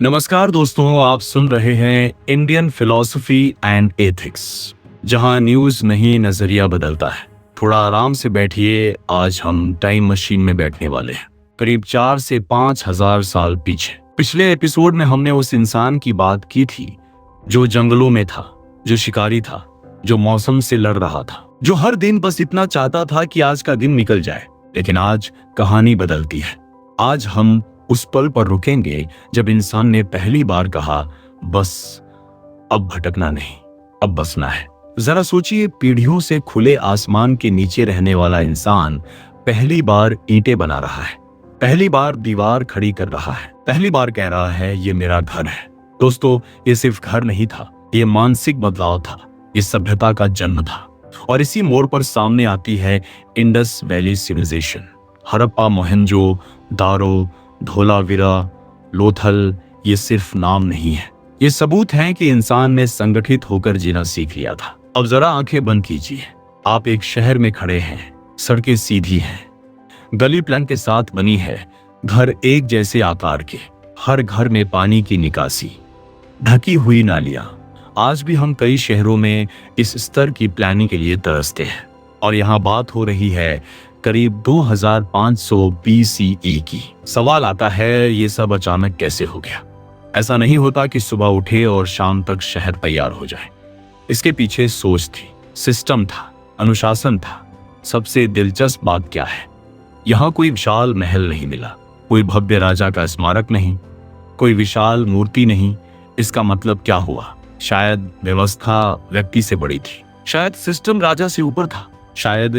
नमस्कार दोस्तों, आप सुन रहे हैं इंडियन फिलॉसफी एंड एथिक्स, जहां न्यूज नहीं नजरिया बदलता है। थोड़ा आराम से बैठिए। आज हम टाइम मशीन में बैठने वाले हैं, करीब 4 से 5 हजार साल पीछे। पिछले एपिसोड में हमने उस इंसान की बात की थी जो जंगलों में था, जो शिकारी था, जो मौसम से लड़ रहा था, जो हर दिन बस इतना चाहता था कि आज का दिन निकल जाए। लेकिन आज कहानी बदलती है। आज हम उस पल पर रुकेंगे जब इंसान ने पहली बार कहा, बस अब भटकना नहीं, अब बसना है। जरा सोचिए, पीढ़ियों से खुले आसमान के नीचे रहने वाला इंसान पहली बार ईंटें बना रहा है, पहली बार दीवार खड़ी कर रहा है, पहली बार कह रहा है ये मेरा घर है। दोस्तों, ये सिर्फ घर नहीं था, ये मानसिक बदलाव था, ये सभ्यता का जन्म था। और इसी मोड़ पर सामने आती है इंडस वैली सिविलाइजेशन। हड़प्पा, मोहनजो दारो, धोलावीरा, लोथल, ये सिर्फ नाम नहीं है, ये सबूत हैं कि इंसान ने संगठित होकर जीना सीख लिया था। अब जरा आंखें बंद कीजिए। आप एक शहर में खड़े हैं, सड़कें सीधी हैं, गली प्लान के साथ बनी है, घर एक जैसे आकार के, हर घर में पानी की निकासी, ढकी हुई नालियां। आज भी हम कई शहरों में इस स्तर की प्लानिंग के लिए तरसते हैं। और यहाँ बात हो रही है करीब 2500 BCE की। सवाल आता है, ये सब अचानक कैसे हो गया? ऐसा नहीं होता कि सुबह उठे और शाम तक शहर तैयार हो जाए। इसके पीछे सोच थी, सिस्टम था, अनुशासन था। सबसे दिलचस्प बात क्या है, यहाँ कोई विशाल महल नहीं मिला, कोई भव्य राजा का स्मारक नहीं, कोई विशाल मूर्ति नहीं। इसका मतलब क्या हुआ? शायद व्यवस्था व्यक्ति से बड़ी थी, शायद सिस्टम राजा से ऊपर था, शायद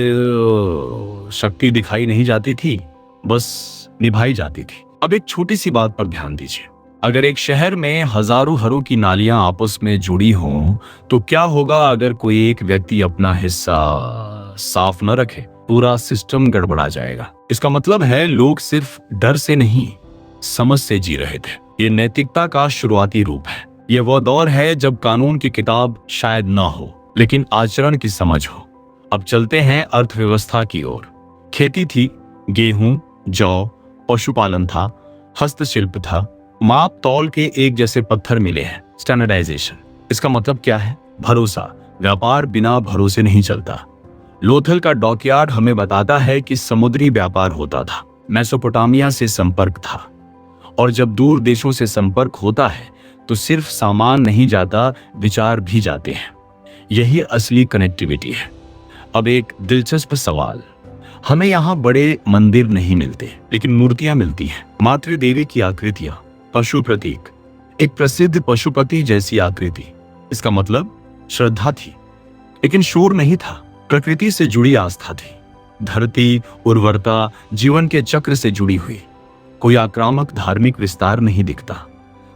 शक्ति दिखाई नहीं जाती थी, बस निभाई जाती थी। अब एक छोटी सी बात पर ध्यान दीजिए। अगर एक शहर में हजारों घरों की नालियां आपस में जुड़ी हों, तो क्या होगा अगर कोई एक व्यक्ति अपना हिस्सा साफ न रखे? पूरा सिस्टम गड़बड़ा जाएगा। इसका मतलब है लोग सिर्फ डर से नहीं, समझ से जी रहे थे। ये नैतिकता का शुरुआती रूप है। ये वो दौर है जब कानून की किताब शायद ना हो, लेकिन आचरण की समझ हो। अब चलते हैं अर्थव्यवस्था की ओर। खेती थी, गेहूं, जौ, पशुपालन था, हस्तशिल्प था, माप तौल के एक जैसे पत्थर मिले हैं, स्टैंडर्डाइजेशन। इसका मतलब क्या है? भरोसा। व्यापार बिना भरोसे नहीं चलता। लोथल का डॉकयार्ड हमें बताता है कि समुद्री व्यापार होता था, मेसोपोटामिया से संपर्क था। और जब दूर देशों से संपर्क होता है तो सिर्फ सामान नहीं जाता, विचार भी जाते हैं। यही असली कनेक्टिविटी है। अब एक दिलचस्प सवाल, हमें यहाँ बड़े मंदिर नहीं मिलते, लेकिन मूर्तियां मिलती हैं। मातृ देवी की आकृतियां, पशु प्रतीक, एक प्रसिद्ध पशुपति जैसी आकृति। इसका मतलब श्रद्धा थी, लेकिन शोर नहीं था। प्रकृति से जुड़ी आस्था थी, धरती, उर्वरता, जीवन के चक्र से जुड़ी हुई। कोई आक्रामक धार्मिक विस्तार नहीं दिखता,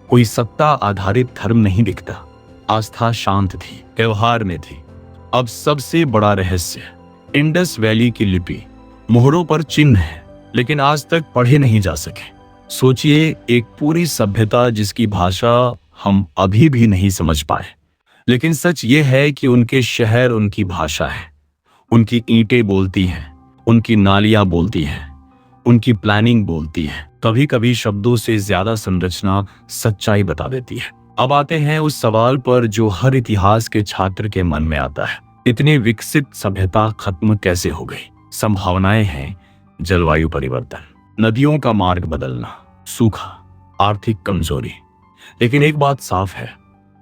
कोई सत्ता आधारित धर्म नहीं दिखता। आस्था शांत थी, व्यवहार में थी। अब सबसे बड़ा रहस्य, इंडस वैली की लिपि। मोहरों पर चिन्ह है, लेकिन आज तक पढ़े नहीं जा सके। सोचिए, एक पूरी सभ्यता जिसकी भाषा हम अभी भी नहीं समझ पाए। लेकिन सच ये है कि उनके शहर उनकी भाषा है, उनकी ईंटें बोलती हैं, उनकी नालियां बोलती हैं, उनकी प्लानिंग बोलती है। कभी कभी शब्दों से ज्यादा संरचना सच्चाई बता देती है। अब आते हैं उस सवाल पर जो हर इतिहास के छात्र के मन में आता है, इतनी विकसित सभ्यता खत्म कैसे हो गई? संभावनाएं हैं, जलवायु परिवर्तन, नदियों का मार्ग बदलना, सूखा, आर्थिक कमजोरी। लेकिन एक बात साफ है,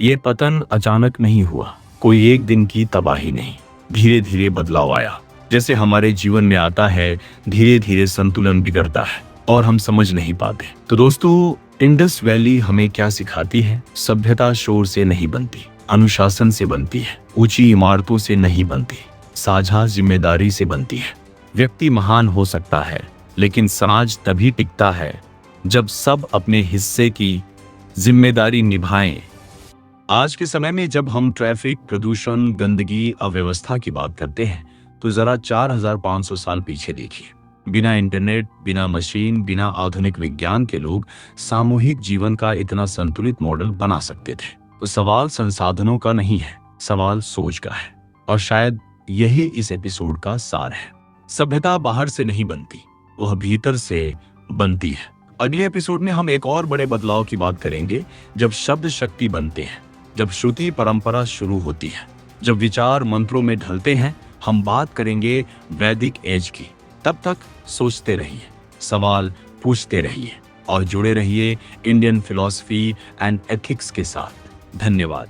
ये पतन अचानक नहीं हुआ, कोई एक दिन की तबाही नहीं, धीरे धीरे बदलाव आया। जैसे हमारे जीवन में आता है, धीरे धीरे संतुलन बिगड़ता है और हम समझ नहीं पाते। तो दोस्तों, इंडस वैली हमें क्या सिखाती है? सभ्यता शोर से नहीं बनती, अनुशासन से बनती है, ऊंची इमारतों से नहीं बनती, साझा जिम्मेदारी से बनती है। व्यक्ति महान हो सकता है, लेकिन समाज तभी टिकता है जब सब अपने हिस्से की जिम्मेदारी निभाएं। आज के समय में जब हम ट्रैफिक, प्रदूषण, गंदगी, अव्यवस्था की बात करते हैं, तो जरा 4500 साल पीछे देखिए। बिना इंटरनेट, बिना मशीन, बिना आधुनिक विज्ञान के लोग सामूहिक जीवन का इतना संतुलित मॉडल बना सकते थे। तो सवाल संसाधनों का नहीं है, सवाल सोच का है। और शायद यही इस एपिसोड का सार है। सभ्यता बाहर से नहीं बनती, वह भीतर से बनती है। अगले एपिसोड में हम एक और बड़े बदलाव की बात करेंगे, जब शब्द शक्ति बनते हैं, जब श्रुति परंपरा शुरू होती है, जब विचार मंत्रों में ढलते हैं। हम बात करेंगे वैदिक एज की। तब तक सोचते रहिए, सवाल पूछते रहिए और जुड़े रहिए इंडियन फिलॉसफी एंड एथिक्स के साथ। धन्यवाद।